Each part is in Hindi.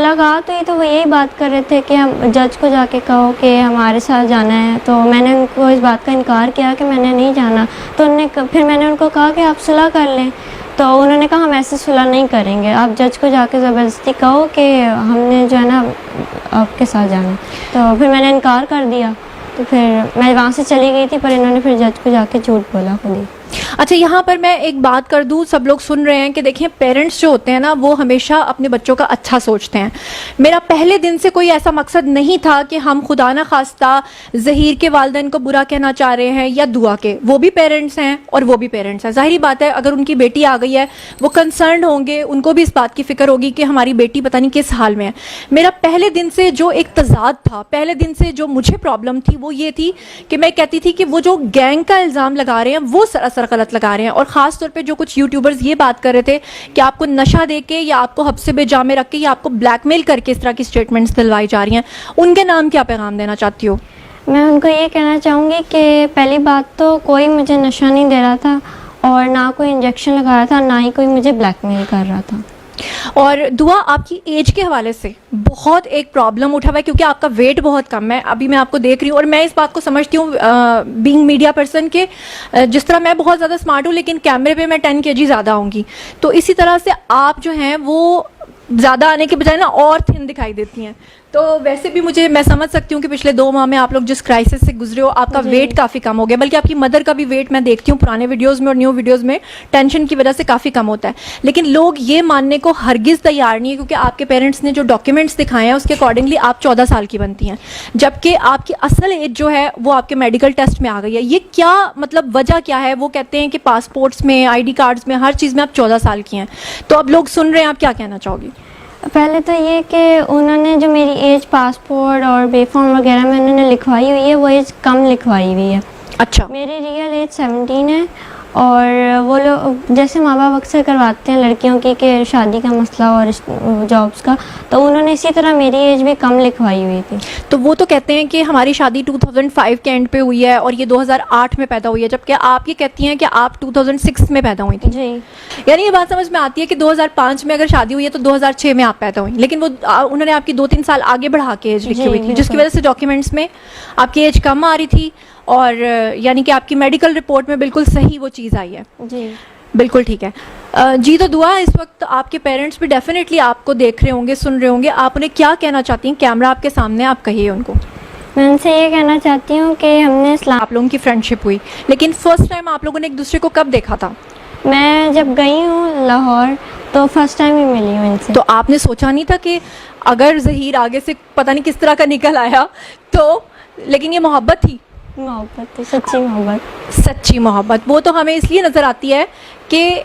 मुलाकात हुई तो वो यही बात कर रहे थे कि हम जज को जाके कहो कि हमारे साथ जाना है। तो मैंने उनको इस बात का इनकार किया कि मैंने नहीं जाना। तो फिर मैंने उनको कहा कि आप सुलह कर लें। तो उन्होंने कहा हम ऐसे सुलह नहीं करेंगे, आप जज को जाके ज़बरदस्ती कहो कि हमने जो है ना आपके साथ जाना। तो फिर मैंने इनकार कर दिया। तो फिर मैं वहाँ से चली गई थी, पर इन्होंने फिर जज को जाके झूठ बोला खुद ही। अच्छा, यहाँ पर मैं एक बात कर दूँ, सब लोग सुन रहे हैं कि देखिए पेरेंट्स जो होते हैं ना वो हमेशा अपने बच्चों का अच्छा सोचते हैं। मेरा पहले दिन से कोई ऐसा मकसद नहीं था कि हम खुदा ना खास्ता ज़हीर के वालिदैन को बुरा कहना चाह रहे हैं या दुआ के। वो भी पेरेंट्स हैं और वो भी पेरेंट्स हैं। ज़ाहिरी बात है अगर उनकी बेटी आ गई है वो कंसर्न होंगे, उनको भी इस बात की फ़िक्र होगी कि हमारी बेटी पता नहीं किस हाल में है। मेरा पहले दिन से जो एक तज़ाद था, पहले दिन से जो मुझे प्रॉब्लम थी वो ये थी कि मैं कहती थी कि वो जो गैंग का इल्ज़ाम लगा रहे हैं वो सरासर गलत लगा रहे हैं। और ख़ास तौर पे जो कुछ यूट्यूबर्स ये बात कर रहे थे कि आपको नशा देके या आपको हब्से बेजा में रख के या आपको ब्लैकमेल करके इस तरह की स्टेटमेंट्स दिलवाई जा रही हैं, उनके नाम क्या पैगाम देना चाहती हो? मैं उनको ये कहना चाहूँगी कि पहली बात तो कोई मुझे नशा नहीं दे रहा था और ना कोई इंजेक्शन लगा रहा था, ना ही कोई मुझे ब्लैकमेल कर रहा था। और दुआ, आपकी एज के हवाले से बहुत एक प्रॉब्लम उठा हुआ है क्योंकि आपका वेट बहुत कम है। अभी मैं आपको देख रही हूँ और मैं इस बात को समझती हूँ बीइंग मीडिया पर्सन के, जिस तरह मैं बहुत ज़्यादा स्मार्ट हूँ लेकिन कैमरे पे मैं 10 kg ज़्यादा होंगी, तो इसी तरह से आप जो हैं वो ज़्यादा आने के बजाय ना और थिन दिखाई देती हैं। तो वैसे भी मैं समझ सकती हूँ कि पिछले 2 माह में आप लोग जिस क्राइसिस से गुजरे हो, आपका वेट काफ़ी कम हो गया। बल्कि आपकी मदर का भी वेट मैं देखती हूँ पुराने वीडियोस में और न्यू वीडियोस में टेंशन की वजह से काफ़ी कम होता है। लेकिन लोग ये मानने को हरगिज़ तैयार नहीं है क्योंकि आपके पेरेंट्स ने जो डॉक्यूमेंट्स दिखाए हैं उसके अकॉर्डिंगली आप 14 साल की बनती हैं, जबकि आपकी असल एज जो है वो आपके मेडिकल टेस्ट में आ गई है। ये क्या मतलब वजह क्या है? वो कहते हैं कि पासपोर्ट्स में, ID कार्ड्स में, हर चीज़ में आप 14 साल की हैं। तो अब लोग सुन रहे हैं, आप क्या कहना चाहोगी? पहले तो ये कि उन्होंने जो मेरी एज पासपोर्ट और बेफॉर्म वगैरह में उन्होंने लिखवाई हुई है वो एज कम लिखवाई हुई है। अच्छा, मेरी रियल एज 17 है। और वो लोग जैसे माँ बाप अक्सर करवाते हैं लड़कियों की कि शादी का मसला और जॉब्स का, तो उन्होंने इसी तरह मेरी एज भी कम लिखवाई हुई थी। तो वो तो कहते हैं कि हमारी शादी 2005 के एंड पे हुई है और ये 2008 में पैदा हुई है, जबकि आप ये कहती हैं कि आप 2006 में पैदा हुई थी। जी, यानी ये बात समझ में आती है कि 2005 में अगर शादी हुई है तो 2006 में आप पैदा हुई, लेकिन वो उन्होंने आपकी 2-3 साल आगे बढ़ा के एज लिखी हुई थी, जिसकी वजह से डॉक्यूमेंट्स में आपकी एज कम आ रही थी और यानी कि आपकी मेडिकल रिपोर्ट में बिल्कुल सही वो चीज़ आई है। जी, बिल्कुल ठीक है जी। तो दुआ, इस वक्त आपके पेरेंट्स भी डेफिनेटली आपको देख रहे होंगे, सुन रहे होंगे, आप उन्हें क्या कहना चाहती हैं? कैमरा आपके सामने, आप कहिए उनको। मैं उनसे ये कहना चाहती हूँ कि हमने इस्लाम, आप लोगों की फ्रेंडशिप हुई, लेकिन फर्स्ट टाइम आप लोगों ने एक दूसरे को कब देखा था? मैं जब गई हूँ लाहौर तो फर्स्ट टाइम ही मिली हूँ इनसे। तो आपने सोचा नहीं था कि अगर ज़हीर आगे से पता नहीं किस तरह का निकल आया तो, लेकिन ये मोहब्बत थी? मोहब्बत थी, सच्ची मोहब्बत। सच्ची मोहब्बत वो तो हमें इसलिए नज़र आती है कि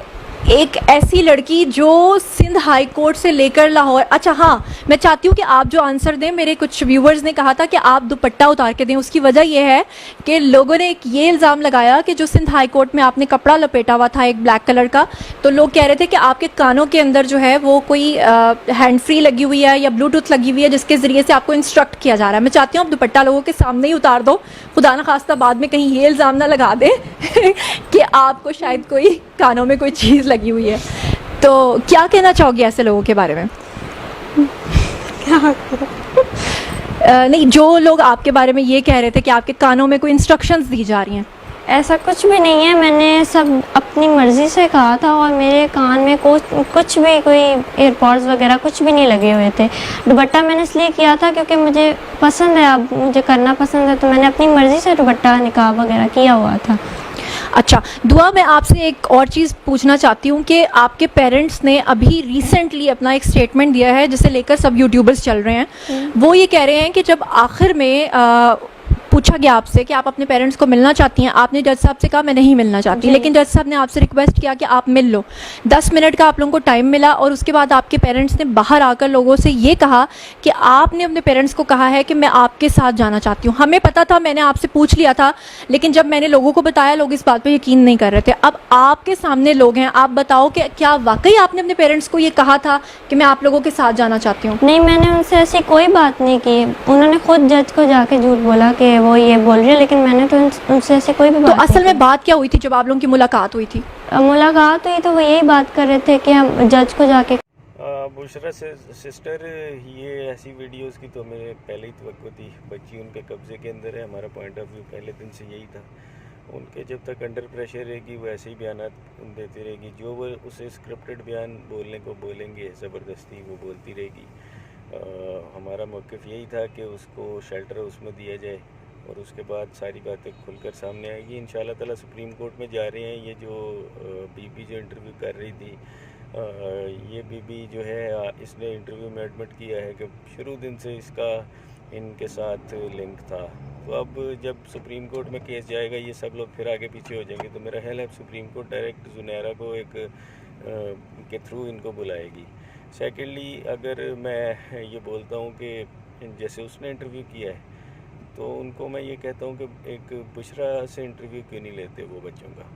एक ऐसी लड़की जो सिंध हाई कोर्ट से लेकर लाहौर। अच्छा हाँ, मैं चाहती हूँ कि आप जो आंसर दें, मेरे कुछ व्यूवर्स ने कहा था कि आप दुपट्टा उतार के दें। उसकी वजह यह है कि लोगों ने एक ये इल्ज़ाम लगाया कि जो सिंध हाई कोर्ट में आपने कपड़ा लपेटा हुआ था एक ब्लैक कलर का, तो लोग कह रहे थे कि आपके कानों के अंदर जो है वो कोई हैंड फ्री लगी हुई है या ब्लूटूथ लगी हुई है जिसके ज़रिए से आपको इंस्ट्रक्ट किया जा रहा है। मैं चाहती हूँ आप दुपट्टा लोगों के सामने ही उतार दो, खुदा न खास्ता बाद में कहीं ये इल्ज़ाम ना लगा दे कि आपको शायद कोई कानों में कोई चीज़ लगी हुई है। तो क्या कहना चाहोगे ऐसे लोगों के बारे में? नहीं, जो लोग आपके बारे में ये कह रहे थे कि आपके कानों में कोई इंस्ट्रक्शंस दी जा रही हैं। ऐसा कुछ भी नहीं है, मैंने सब अपनी मर्ज़ी से कहा था और मेरे कान में कुछ भी कोई एयरपॉड्स वगैरह कुछ भी नहीं लगे हुए थे। दुपट्टा मैंने इसलिए किया था क्योंकि मुझे पसंद है, अब मुझे करना पसंद है, तो मैंने अपनी मर्ज़ी से दुपट्टा निकाब वगैरह किया हुआ था। अच्छा दुआ, मैं आपसे एक और चीज़ पूछना चाहती हूँ कि आपके पेरेंट्स ने अभी रिसेंटली अपना एक स्टेटमेंट दिया है जिसे लेकर सब यूट्यूबर्स चल रहे हैं। वो ये कह रहे हैं कि जब आखिर में पूछा गया आपसे कि आप अपने पेरेंट्स को मिलना चाहती हैं, आपने जज साहब से कहा मैं नहीं मिलना चाहती, लेकिन जज साहब ने आपसे रिक्वेस्ट किया कि आप मिल लो। 10 मिनट का आप लोगों को टाइम मिला और उसके बाद आपके पेरेंट्स ने बाहर आकर लोगों से ये कहा कि आपने अपने पेरेंट्स को कहा है कि मैं आपके साथ जाना चाहती हूँ। हमें पता था, मैंने आपसे पूछ लिया था, लेकिन जब मैंने लोगों को बताया लोग इस बात पर यकीन नहीं कर रहे थे। अब आपके सामने लोग हैं, आप बताओ कि क्या वाकई आपने अपने पेरेंट्स को ये कहा था कि मैं आप लोगों के साथ जाना चाहती हूँ? नहीं, मैंने उनसे ऐसी कोई बात नहीं की। उन्होंने खुद जज को जाके झूठ बोला कि वो ये बोल रही है, लेकिन मैंने तो उनसे ऐसे कोई भी बात तो असल में बात क्या हुई थी जब आप लोगों की मुलाकात हुई थी? मुलाकात हुई तो वो यही बात कर रहे थे कि हम जज को जाके बुशरा से सिस्टर, ये ऐसी वीडियोस की तो हमें पहले ही तवक्को थी। बच्ची उनके कब्ज़े के अंदर है, हमारा पॉइंट ऑफ व्यू पहले दिन से यही था। उनके जब तक अंडर प्रेशर रहेगी वो ऐसे ही बयान देती रहेगी, जो वो उसे स्क्रिप्टेड बयान बोलने को बोलेंगे ज़बरदस्ती वो बोलती रहेगी। हमारा मौक़िफ़ यही था कि उसको शेल्टर उसमें दिया जाए और उसके बाद सारी बातें खुलकर सामने आएगी इंशाल्लाह ताला। सुप्रीम कोर्ट में जा रहे हैं। ये जो बीबी जो इंटरव्यू कर रही थी, ये बीबी जो है इसने इंटरव्यू में एडमिट किया है कि शुरू दिन से इसका इनके साथ लिंक था। तो अब जब सुप्रीम कोर्ट में केस जाएगा ये सब लोग फिर आगे पीछे हो जाएंगे। तो मेरा ख्याल है सुप्रीम कोर्ट डायरेक्ट जुनैरा को एक के थ्रू इनको बुलाएगी। सेकेंडली, अगर मैं ये बोलता हूँ कि जैसे उसने इंटरव्यू किया है तो उनको मैं ये कहता हूँ कि एक बुशरा से इंटरव्यू क्यों नहीं लेते वो बच्चों का।